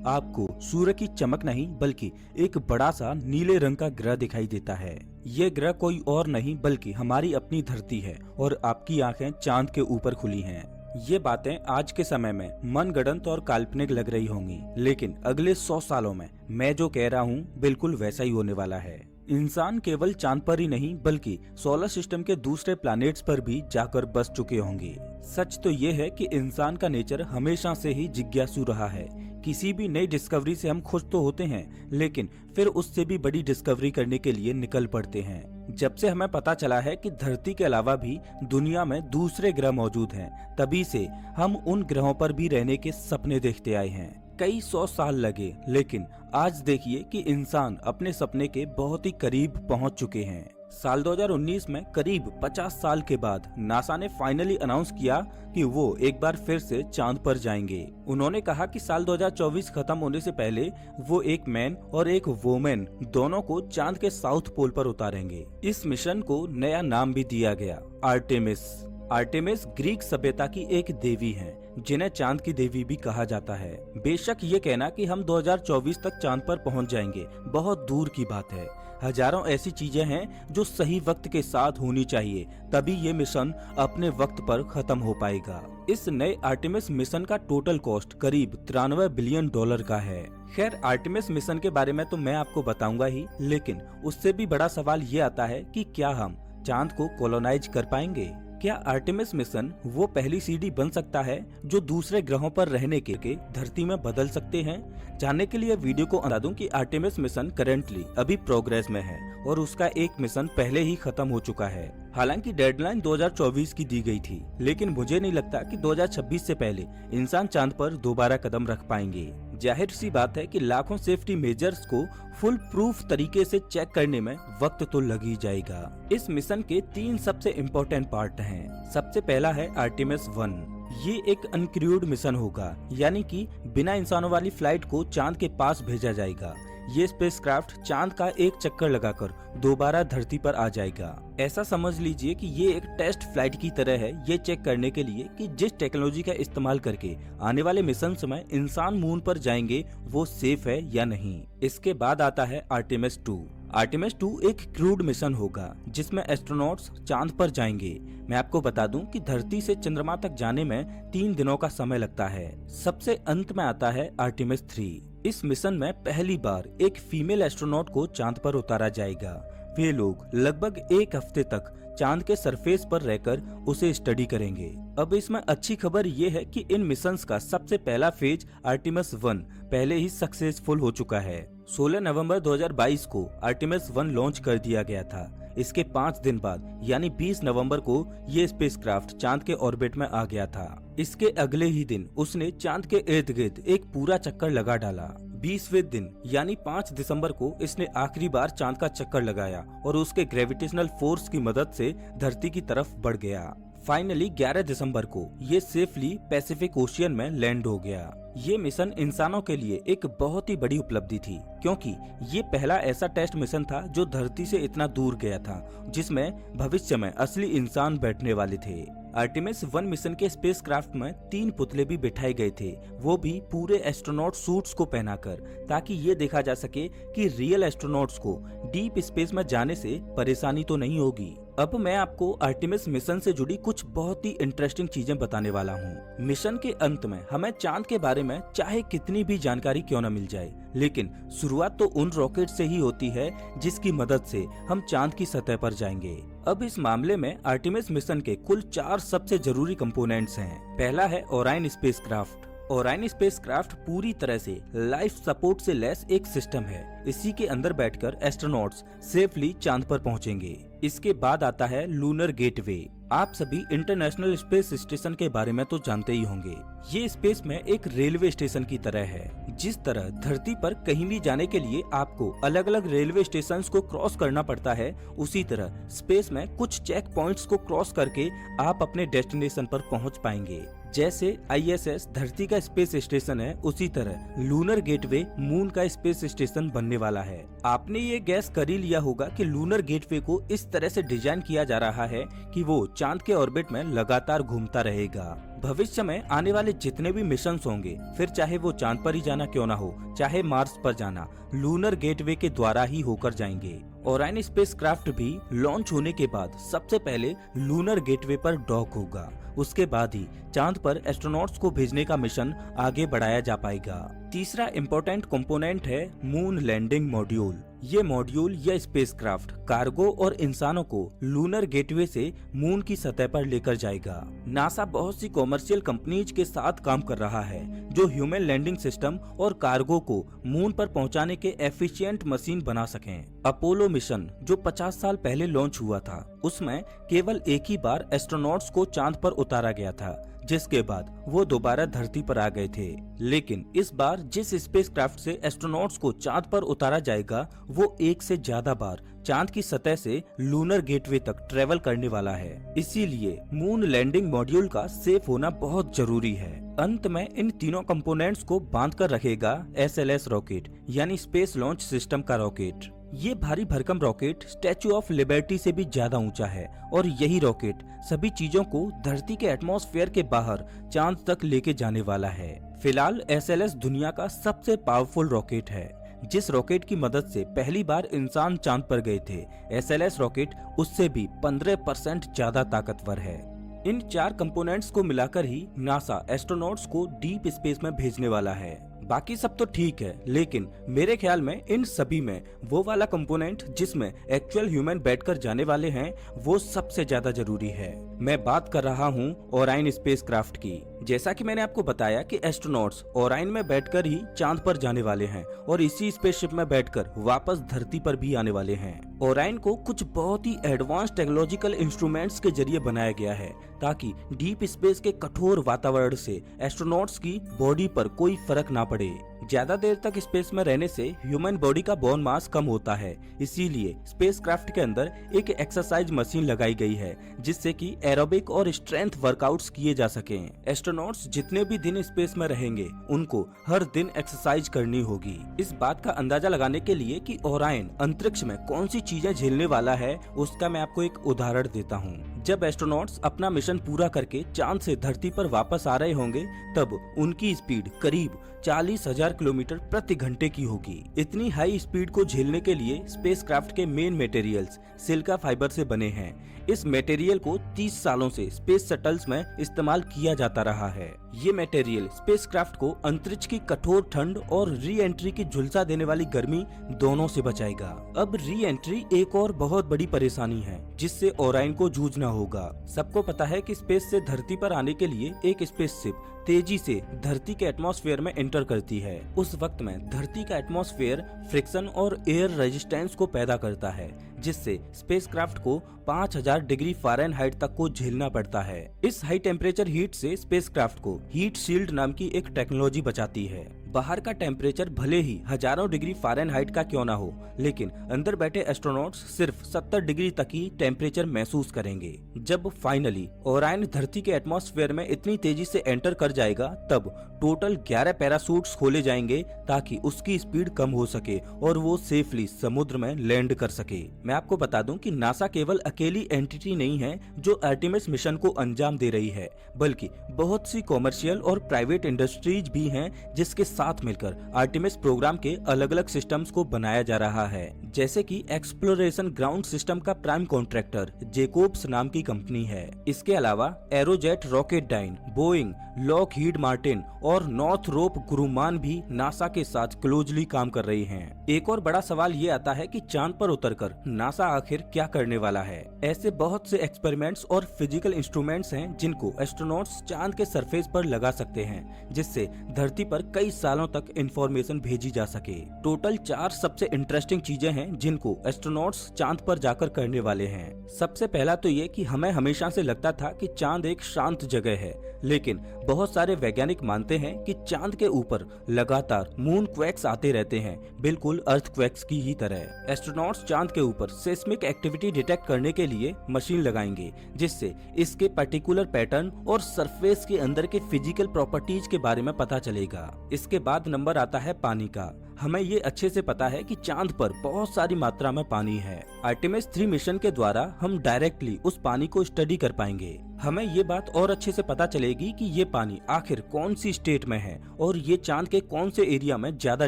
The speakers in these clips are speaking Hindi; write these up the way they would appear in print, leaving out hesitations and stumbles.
आपको सूर्य की चमक नहीं बल्कि एक बड़ा सा नीले रंग का ग्रह दिखाई देता है। ये ग्रह कोई और नहीं बल्कि हमारी अपनी धरती है और आपकी आंखें चांद के ऊपर खुली हैं। ये बातें आज के समय में मनगढ़ंत और काल्पनिक लग रही होंगी, लेकिन अगले 100 सालों में मैं जो कह रहा हूँ बिल्कुल वैसा ही होने वाला है। इंसान केवल चांद पर ही नहीं बल्कि सोलर सिस्टम के दूसरे प्लैनेट्स पर भी जाकर बस चुके होंगे। सच तो ये है कि इंसान का नेचर हमेशा से ही जिज्ञासु रहा है। किसी भी नई डिस्कवरी से हम खुश तो होते हैं, लेकिन फिर उससे भी बड़ी डिस्कवरी करने के लिए निकल पड़ते हैं। जब से हमें पता चला है कि धरती के अलावा भी दुनिया में दूसरे ग्रह मौजूद हैं, तभी से हम उन ग्रहों पर भी रहने के सपने देखते आए हैं। कई 100 साल लगे, लेकिन आज देखिए कि इंसान अपने सपने के बहुत ही करीब पहुंच चुके हैं। साल 2019 में करीब 50 साल के बाद नासा ने फाइनली अनाउंस किया कि वो एक बार फिर से चांद पर जाएंगे। उन्होंने कहा कि साल 2024 खत्म होने से पहले वो एक मैन और एक वोमेन दोनों को चांद के साउथ पोल पर उतारेंगे। इस मिशन को नया नाम भी दिया गया, आर्टेमिस। आर्टेमिस ग्रीक सभ्यता की एक देवी है जिन्हें चांद की देवी भी कहा जाता है। बेशक ये कहना कि हम 2024 तक चांद पर पहुंच जाएंगे बहुत दूर की बात है। हजारों ऐसी चीजें हैं जो सही वक्त के साथ होनी चाहिए, तभी ये मिशन अपने वक्त पर खत्म हो पाएगा। इस नए आर्टेमिस मिशन का टोटल कॉस्ट करीब $93 बिलियन का है। खैर, आर्टेमिस मिशन के बारे में तो मैं आपको बताऊंगा ही, लेकिन उससे भी बड़ा सवाल ये आता है कि क्या हम चांद को कॉलोनाइज कर पाएंगे? क्या आर्टेमिस मिशन वो पहली सीढ़ी बन सकता है जो दूसरे ग्रहों पर रहने के धरती में बदल सकते हैं? जानने के लिए वीडियो को बता दूं कि आर्टेमिस मिशन करेंटली अभी प्रोग्रेस में है और उसका एक मिशन पहले ही खत्म हो चुका है। हालांकि डेडलाइन 2024 की दी गई थी, लेकिन मुझे नहीं लगता कि 2026 से पहले इंसान चांद पर दोबारा कदम रख पाएंगे। जाहिर सी बात है कि लाखों सेफ्टी मेजर्स को फुल प्रूफ तरीके से चेक करने में वक्त तो लग ही जाएगा। इस मिशन के 3 सबसे इम्पोर्टेंट पार्ट हैं। सबसे पहला है आर्टेमिस 1। ये एक अनक्रूड मिशन होगा, यानी कि बिना इंसानों वाली फ्लाइट को चांद के पास भेजा जाएगा। ये स्पेसक्राफ्ट चांद का एक चक्कर लगाकर दोबारा धरती पर आ जाएगा। ऐसा समझ लीजिए कि ये एक टेस्ट फ्लाइट की तरह है, ये चेक करने के लिए कि जिस टेक्नोलॉजी का इस्तेमाल करके आने वाले मिशन में इंसान मून पर जाएंगे वो सेफ है या नहीं। इसके बाद आता है आर्टेमिस 2। आर्टेमिस 2 एक क्रूड मिशन होगा जिसमें एस्ट्रोनॉट्स चांद पर जाएंगे। मैं आपको बता दूं कि धरती से चंद्रमा तक जाने में 3 दिनों का समय लगता है। सबसे अंत में आता है आर्टेमिस 3। इस मिशन में पहली बार एक फीमेल एस्ट्रोनॉट को चांद पर उतारा जाएगा। वे लोग लगभग 1 हफ्ते तक चांद के सरफेस पर रहकर उसे स्टडी करेंगे। अब इसमें अच्छी खबर ये है कि इन मिशंस का सबसे पहला फेज आर्टेमिस 1 पहले ही सक्सेसफुल हो चुका है। 16 नवंबर 2022 को आर्टेमिस 1 लॉन्च कर दिया गया था। इसके 5 दिन बाद यानी 20 नवंबर को ये स्पेसक्राफ्ट चांद के ऑर्बिट में आ गया था। इसके अगले ही दिन उसने चांद के इर्द गिर्द एक पूरा चक्कर लगा डाला। 20वें दिन यानी 5 दिसंबर को इसने आखिरी बार चांद का चक्कर लगाया और उसके ग्रेविटेशनल फोर्स की मदद से धरती की तरफ बढ़ गया। फाइनली 11 दिसंबर को ये सेफली पैसिफिक ओशियन में लैंड हो गया। ये मिशन इंसानों के लिए एक बहुत ही बड़ी उपलब्धि थी, क्योंकि ये पहला ऐसा टेस्ट मिशन था जो धरती से इतना दूर गया था जिसमें भविष्य में असली इंसान बैठने वाले थे। आर्टेमिस 1 मिशन के स्पेसक्राफ्ट में 3 पुतले भी बिठाए गए थे, वो भी पूरे एस्ट्रोनॉट सूट्स को पहनाकर, ताकि ये देखा जा सके कि रियल एस्ट्रोनॉट्स को डीप स्पेस में जाने से परेशानी तो नहीं होगी। अब मैं आपको आर्टेमिस मिशन से जुड़ी कुछ बहुत ही इंटरेस्टिंग चीजें बताने वाला हूँ। मिशन के अंत में हमें चांद के बारे में चाहे कितनी भी जानकारी क्यों न मिल जाए, लेकिन शुरुआत तो उन रॉकेट से ही होती है जिसकी मदद से हम चांद की सतह पर जाएंगे। अब इस मामले में आर्टेमिस मिशन के कुल 4 सबसे जरूरी कंपोनेंट्स हैं। पहला है ओराइन स्पेसक्राफ्ट। ओराइन स्पेसक्राफ्ट पूरी तरह से लाइफ सपोर्ट से लैस एक सिस्टम है। इसी के अंदर बैठकर एस्ट्रोनॉट्स सेफली चांद पर पहुंचेंगे। इसके बाद आता है लूनर गेटवे। आप सभी इंटरनेशनल स्पेस स्टेशन के बारे में तो जानते ही होंगे। ये स्पेस में एक रेलवे स्टेशन की तरह है। जिस तरह धरती पर कहीं भी जाने के लिए आपको अलग अलग रेलवे स्टेशंस को क्रॉस करना पड़ता है, उसी तरह स्पेस में कुछ चेक पॉइंट्स को क्रॉस करके आप अपने डेस्टिनेशन पर पहुंच पाएंगे। जैसे ISS धरती का स्पेस स्टेशन है, उसी तरह लूनर गेटवे मून का स्पेस स्टेशन बनने वाला है। आपने ये गैस कर ही लिया होगा कि लूनर गेटवे को इस तरह से डिजाइन किया जा रहा है कि वो चांद के ऑर्बिट में लगातार घूमता रहेगा। भविष्य में आने वाले जितने भी मिशन होंगे, फिर चाहे वो चांद पर ही जाना क्यों ना हो, चाहे मार्स पर जाना, लूनर गेटवे के द्वारा ही होकर जाएंगे। ओरायन स्पेसक्राफ्ट भी लॉन्च होने के बाद सबसे पहले लूनर गेटवे पर डॉक होगा। उसके बाद ही चांद पर एस्ट्रोनॉट्स को भेजने का मिशन आगे बढ़ाया जा पाएगा। तीसरा इम्पोर्टेंट कंपोनेंट है मून लैंडिंग मॉड्यूल। ये मॉड्यूल या स्पेसक्राफ्ट कार्गो और इंसानों को लूनर गेटवे से मून की सतह पर लेकर जाएगा। नासा बहुत सी कॉमर्शियल कंपनीज के साथ काम कर रहा है जो ह्यूमन लैंडिंग सिस्टम और कार्गो को मून पर पहुंचाने के एफिशिएंट मशीन बना सकें। अपोलो मिशन जो 50 साल पहले लॉन्च हुआ था, उसमें केवल एक ही बार एस्ट्रोनॉट्स को चांद पर उतारा गया था, जिसके बाद वो दोबारा धरती पर आ गए थे। लेकिन इस बार जिस स्पेसक्राफ्ट से एस्ट्रोनॉट्स को चांद पर उतारा जाएगा, वो एक से ज्यादा बार चांद की सतह से लूनर गेटवे तक ट्रेवल करने वाला है। इसीलिए मून लैंडिंग मॉड्यूल का सेफ होना बहुत जरूरी है। अंत में इन तीनों कंपोनेंट्स को बांध कर रखेगा SLS रॉकेट, यानी स्पेस लॉन्च सिस्टम का रॉकेट। ये भारी भरकम रॉकेट स्टैचू ऑफ लिबर्टी से भी ज्यादा ऊंचा है और यही रॉकेट सभी चीजों को धरती के एटमॉस्फेयर के बाहर चांद तक लेके जाने वाला है। फिलहाल SLS दुनिया का सबसे पावरफुल रॉकेट है। जिस रॉकेट की मदद से पहली बार इंसान चांद पर गए थे, SLS रॉकेट उससे भी 15% ज्यादा ताकतवर है। इन 4 कंपोनेंट्स को मिलाकर ही नासा एस्ट्रोनॉट्स को डीप स्पेस में भेजने वाला है। बाकी सब तो ठीक है, लेकिन मेरे ख्याल में इन सभी में वो वाला कंपोनेंट जिसमें एक्चुअल ह्यूमन बैठकर जाने वाले हैं, वो सबसे ज्यादा जरूरी है। मैं बात कर रहा हूँ ओरायन स्पेसक्राफ्ट की। जैसा कि मैंने आपको बताया कि एस्ट्रोनॉट्स ओरायन में बैठकर ही चांद पर जाने वाले हैं और इसी स्पेसशिप में बैठकर वापस धरती पर भी आने वाले हैं। ओरायन को कुछ बहुत ही एडवांस टेक्नोलॉजिकल इंस्ट्रूमेंट्स के जरिए बनाया गया है ताकि डीप स्पेस के कठोर वातावरण से एस्ट्रोनॉट्स की बॉडी पर कोई फर्क ना पड़े। ज्यादा देर तक स्पेस में रहने से ह्यूमन बॉडी का बोन मास कम होता है, इसीलिए स्पेसक्राफ्ट के अंदर एक एक्सरसाइज मशीन लगाई गई है जिससे कि एरोबिक और स्ट्रेंथ वर्कआउट्स किए जा सकें। एस्ट्रोनॉट्स जितने भी दिन स्पेस में रहेंगे, उनको हर दिन एक्सरसाइज करनी होगी। इस बात का अंदाजा लगाने के लिए कि ओरायन अंतरिक्ष में कौन सी चीजें झेलने वाला है, उसका मैं आपको एक उदाहरण देता हूँ। जब एस्ट्रोनॉट्स अपना मिशन पूरा करके चांद से धरती पर वापस आ रहे होंगे, तब उनकी स्पीड करीब 40,000 किलोमीटर प्रति घंटे की होगी। इतनी हाई स्पीड को झेलने के लिए स्पेसक्राफ्ट के मेन मटेरियल्स सिलिका फाइबर से बने हैं। इस मटेरियल को 30 सालों से स्पेस शटल्स में इस्तेमाल किया जाता रहा है। ये मटेरियल स्पेसक्राफ्ट को अंतरिक्ष की कठोर ठंड और री एंट्री की झुलसा देने वाली गर्मी दोनों से बचाएगा। अब री एंट्री एक और बहुत बड़ी परेशानी है जिससे ओरायन को जूझना होगा। सबको पता है कि स्पेस से धरती पर आने के लिए एक स्पेसशिप तेजी से धरती के एटमॉस्फेयर में एंटर करती है। उस वक्त में धरती का एटमॉस्फेयर फ्रिक्शन और एयर रेजिस्टेंस को पैदा करता है, जिससे स्पेसक्राफ्ट को 5000 डिग्री फ़ारेनहाइट तक को झेलना पड़ता है। इस हाई टेम्परेचर हीट से स्पेसक्राफ्ट को हीट शील्ड नाम की एक टेक्नोलॉजी बचाती है। बाहर का टेम्परेचर भले ही हजारों डिग्री फ़ारेनहाइट का क्यों ना हो, लेकिन अंदर बैठे एस्ट्रोनॉट्स सिर्फ 70 डिग्री तक ही टेम्परेचर महसूस करेंगे। जब फाइनली ओरायन धरती के एटमॉस्फेयर में इतनी तेजी से एंटर कर जाएगा, तब टोटल 11 पैरासूट्स खोले जाएंगे ताकि उसकी स्पीड कम हो सके और वो सेफली समुद्र में लैंड कर सके। मैं आपको बता दूं कि नासा केवल अकेली एंटिटी नहीं है जो आर्टेमिस मिशन को अंजाम दे रही है, बल्कि बहुत सी कॉमर्शियल और प्राइवेट इंडस्ट्रीज भी हैं जिसके साथ मिलकर आर्टेमिस प्रोग्राम के अलग अलग सिस्टम्स को बनाया जा रहा है। जैसे कि एक्सप्लोरेशन ग्राउंड सिस्टम का प्राइम कॉन्ट्रैक्टर जेकोब्स नाम की कंपनी है। इसके अलावा एरोजेट रॉकेटडाइन, बोइंग, लॉकहीड मार्टिन और नॉर्थरोप ग्रुमान भी नासा के साथ क्लोजली काम कर रही हैं। एक और बड़ा सवाल ये आता है कि चांद पर उतरकर नासा आखिर क्या करने वाला है। ऐसे बहुत से एक्सपेरिमेंट्स और फिजिकल इंस्ट्रूमेंट्स हैं जिनको एस्ट्रोनॉट्स चांद के सरफेस पर लगा सकते हैं, जिससे धरती पर कई सालों तक इंफॉर्मेशन भेजी जा सके। टोटल 4 सबसे इंटरेस्टिंग चीजें हैं जिनको एस्ट्रोनॉट्स चांद पर जाकर करने वाले हैं। सबसे पहला तो ये कि हमें हमेशा से लगता था कि चांद एक शांत जगह है, लेकिन बहुत बहुत सारे वैज्ञानिक मानते हैं कि चांद के ऊपर लगातार मून क्वेक्स आते रहते हैं, बिल्कुल अर्थ क्वेक्स की ही तरह। एस्ट्रोनॉट्स चांद के ऊपर सेस्मिक एक्टिविटी डिटेक्ट करने के लिए मशीन लगाएंगे, जिससे इसके पर्टिकुलर पैटर्न और सरफेस के अंदर के फिजिकल प्रॉपर्टीज के बारे में पता चलेगा। इसके बाद नंबर आता है पानी का। हमें ये अच्छे से पता है कि चांद पर बहुत सारी मात्रा में पानी है। आर्टेमिस 3 मिशन के द्वारा हम डायरेक्टली उस पानी को स्टडी कर पाएंगे। हमें ये बात और अच्छे से पता चलेगी कि ये पानी आखिर कौन सी स्टेट में है और ये चांद के कौन से एरिया में ज्यादा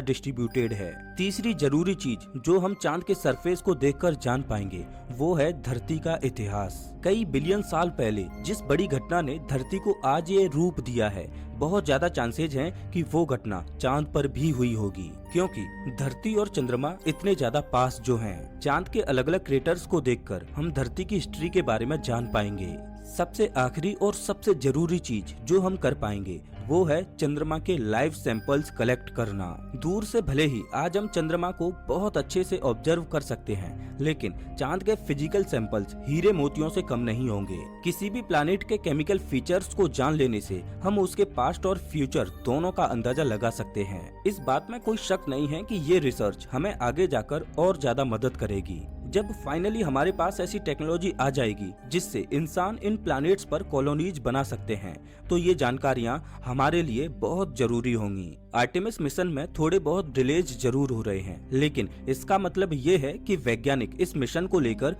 डिस्ट्रीब्यूटेड है। तीसरी जरूरी चीज जो हम चांद के सरफेस को देखकर जान पाएंगे वो है धरती का इतिहास। कई बिलियन साल पहले जिस बड़ी घटना ने धरती को आज ये रूप दिया है, बहुत ज्यादा चांसेज हैं कि वो घटना चांद पर भी हुई होगी, क्योंकि धरती और चंद्रमा इतने ज्यादा पास जो हैं। चांद के अलग अलग क्रेटर्स को देखकर हम धरती की हिस्ट्री के बारे में जान पाएंगे। सबसे आखिरी और सबसे जरूरी चीज जो हम कर पाएंगे वो है चंद्रमा के लाइव सैंपल्स कलेक्ट करना। दूर से भले ही आज हम चंद्रमा को बहुत अच्छे से ऑब्जर्व कर सकते हैं, लेकिन चांद के फिजिकल सैंपल्स हीरे मोतियों से कम नहीं होंगे। किसी भी प्लैनेट के केमिकल फीचर्स को जान लेने से हम उसके पास्ट और फ्यूचर दोनों का अंदाजा लगा सकते हैं। इस बात में कोई शक नहीं है कि ये रिसर्च हमें आगे जाकर और ज्यादा मदद करेगी। जब फाइनली हमारे पास ऐसी टेक्नोलॉजी आ जाएगी जिससे इंसान इन प्लैनेट्स पर कॉलोनीज बना सकते हैं, तो ये जानकारियां हमारे लिए बहुत जरूरी होंगी। आर्टेमिस मिशन में थोड़े बहुत डिलेज जरूर हो रहे हैं, लेकिन इसका मतलब ये है कि वैज्ञानिक इस मिशन को लेकर